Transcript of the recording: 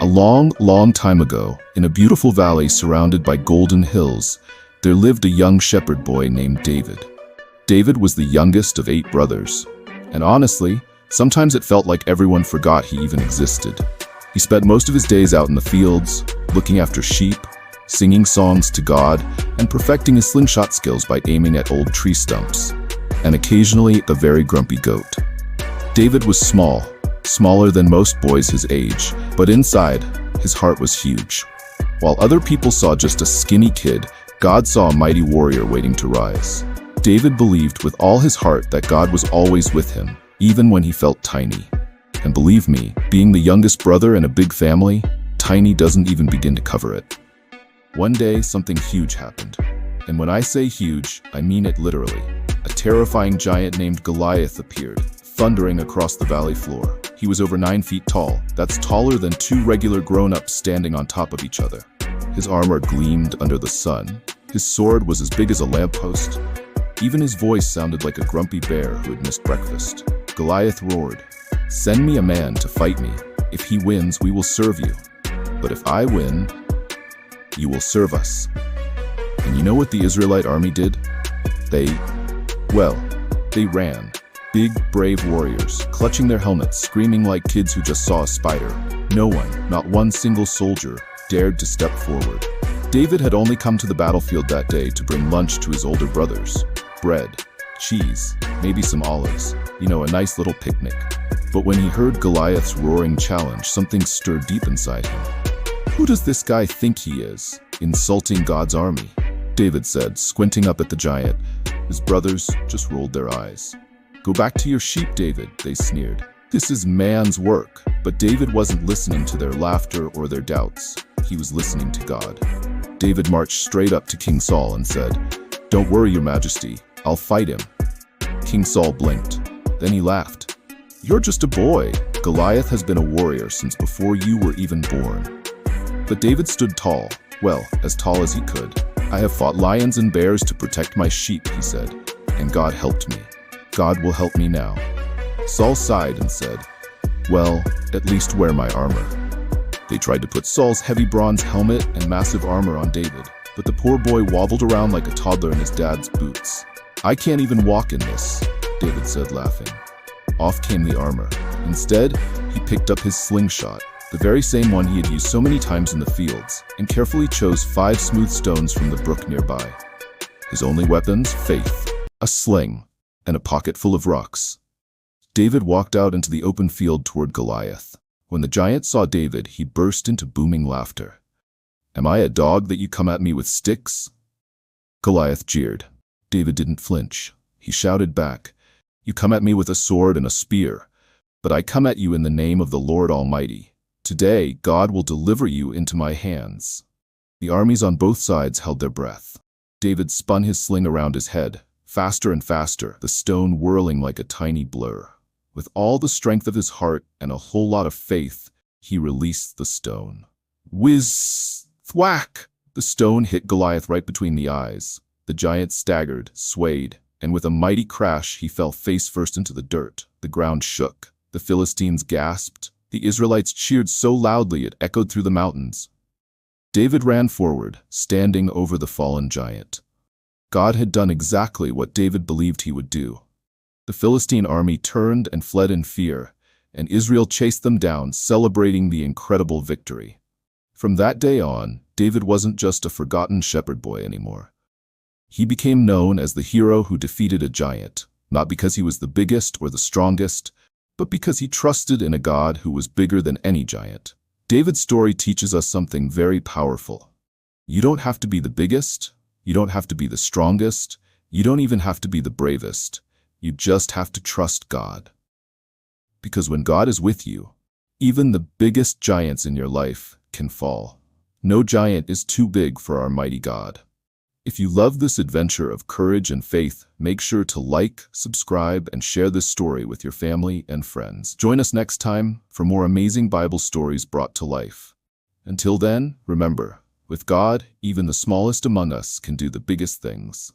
A long, long time ago, in a beautiful valley surrounded by golden hills, there lived a young shepherd boy named David. David was the youngest of 8 brothers, and honestly, sometimes it felt like everyone forgot he even existed. He spent most of his days out in the fields, looking after sheep, singing songs to God, and perfecting his slingshot skills by aiming at old tree stumps, and occasionally a very grumpy goat. David was small, smaller than most boys his age, but inside, his heart was huge. While other people saw just a skinny kid, God saw a mighty warrior waiting to rise. David believed with all his heart that God was always with him, even when he felt tiny. And believe me, being the youngest brother in a big family, tiny doesn't even begin to cover it. One day, something huge happened. And when I say huge, I mean it literally. A terrifying giant named Goliath appeared, thundering across the valley floor. He was over 9 feet tall. That's taller than 2 regular grown-ups standing on top of each other. His armor gleamed under the sun. His sword was as big as a lamppost. Even his voice sounded like a grumpy bear who had missed breakfast. Goliath roared, "Send me a man to fight me. If he wins, we will serve you. But if I win, you will serve us." And you know what the Israelite army did? They ran. Big, brave warriors, clutching their helmets, screaming like kids who just saw a spider. No one, not one single soldier, dared to step forward. David had only come to the battlefield that day to bring lunch to his older brothers. Bread, cheese, maybe some olives. A nice little picnic. But when he heard Goliath's roaring challenge, something stirred deep inside him. "Who does this guy think he is, insulting God's army?" David said, squinting up at the giant. His brothers just rolled their eyes. "Go back to your sheep, David," they sneered. "This is man's work." But David wasn't listening to their laughter or their doubts. He was listening to God. David marched straight up to King Saul and said, "Don't worry, Your Majesty, I'll fight him." King Saul blinked. Then he laughed. "You're just a boy. Goliath has been a warrior since before you were even born." But David stood tall, as tall as he could. "I have fought lions and bears to protect my sheep," he said, "and God helped me. God will help me now." Saul sighed and said, "Well, at least wear my armor." They tried to put Saul's heavy bronze helmet and massive armor on David, but the poor boy wobbled around like a toddler in his dad's boots. "I can't even walk in this," David said, laughing. Off came the armor. Instead, he picked up his slingshot, the very same one he had used so many times in the fields, and carefully chose 5 smooth stones from the brook nearby. His only weapons, faith, a sling, and a pocket full of rocks. David walked out into the open field toward Goliath. When the giant saw David, he burst into booming laughter. "Am I a dog that you come at me with sticks?" Goliath jeered. David didn't flinch. He shouted back, "You come at me with a sword and a spear, but I come at you in the name of the Lord Almighty. Today, God will deliver you into my hands." The armies on both sides held their breath. David spun his sling around his head, faster and faster, the stone whirling like a tiny blur. With all the strength of his heart and a whole lot of faith, he released the stone. Whiz! Thwack! The stone hit Goliath right between the eyes. The giant staggered, swayed, and with a mighty crash, he fell face first into the dirt. The ground shook. The Philistines gasped. The Israelites cheered so loudly it echoed through the mountains. David ran forward, standing over the fallen giant. God had done exactly what David believed he would do. The Philistine army turned and fled in fear, and Israel chased them down, celebrating the incredible victory. From that day on, David wasn't just a forgotten shepherd boy anymore. He became known as the hero who defeated a giant, not because he was the biggest or the strongest, but because he trusted in a God who was bigger than any giant. David's story teaches us something very powerful. You don't have to be the biggest, you don't have to be the strongest, you don't even have to be the bravest. You just have to trust God. Because when God is with you, even the biggest giants in your life can fall. No giant is too big for our mighty God. If you love this adventure of courage and faith, make sure to like, subscribe, and share this story with your family and friends. Join us next time for more amazing Bible stories brought to life. Until then, remember, with God, even the smallest among us can do the biggest things.